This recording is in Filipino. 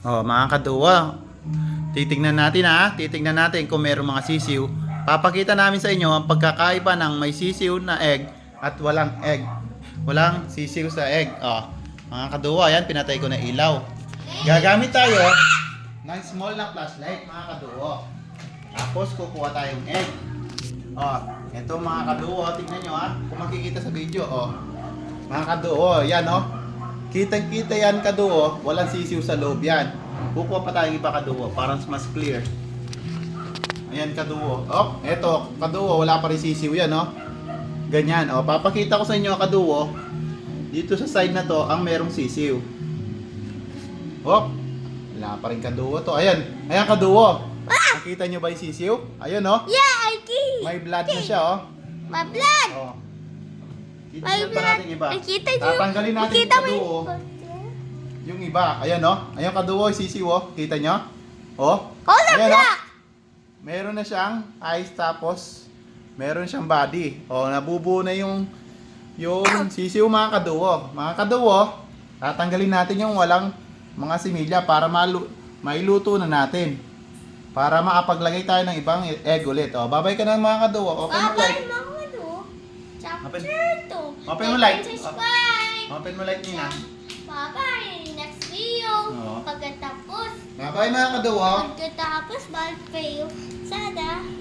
Oh, mga kaduwa. Titingnan natin Titingnan natin kung mayroong mga sisiw. Papakita namin sa inyo ang pagkakaiba ng may sisiw na egg at walang egg. Walang sisiw sa egg. Oh, mga kaduwa, yan pinatay ko na ilaw. Gagamit tayo ng small na flashlight, mga kaduwa. Tapos kukuha tayong egg. Oh, ito mga kaduwa, tingnan nyo kung makikita sa video. Oh, mga kaduwa, yan Kitang-kita yan kaduo, walang sisiw sa loob yan. Kukuha pa tayong iba kaduo, para mas clear. Ayan kaduo. Oh, eto kaduo, wala pa rin sisiw yan Ganyan, papakita ko sa inyo kaduo. Dito sa side na to, ang merong sisiw. Oh, wala pa rin kaduo to. Ayan kaduo. Nakita nyo ba yung sisiw? Ayan Yeah, I did. May blood na siya My blood. Titignan pa natin iba. Nakita nyo. Tatanggalin natin yung kaduo. Yung iba, ayan Ayan kaduo, sisiw Kita nyo? Color Ayan, black. Meron na siyang eyes tapos meron siyang body. Nabubuo na yung sisiw mga kaduo. Mga kaduo, tatanggalin natin yung walang mga similya para mailuto na natin. Para makapaglagay tayo ng ibang egg ulit. Babay ka na mga kaduo. Open mo light. Chapter 2. Open mo light. Subscribe. Open mo light niya. Bye-bye. Next video. Oo. Pagkatapos. Babay mga kaduo. Pagkatapos, bye kayo. Sada.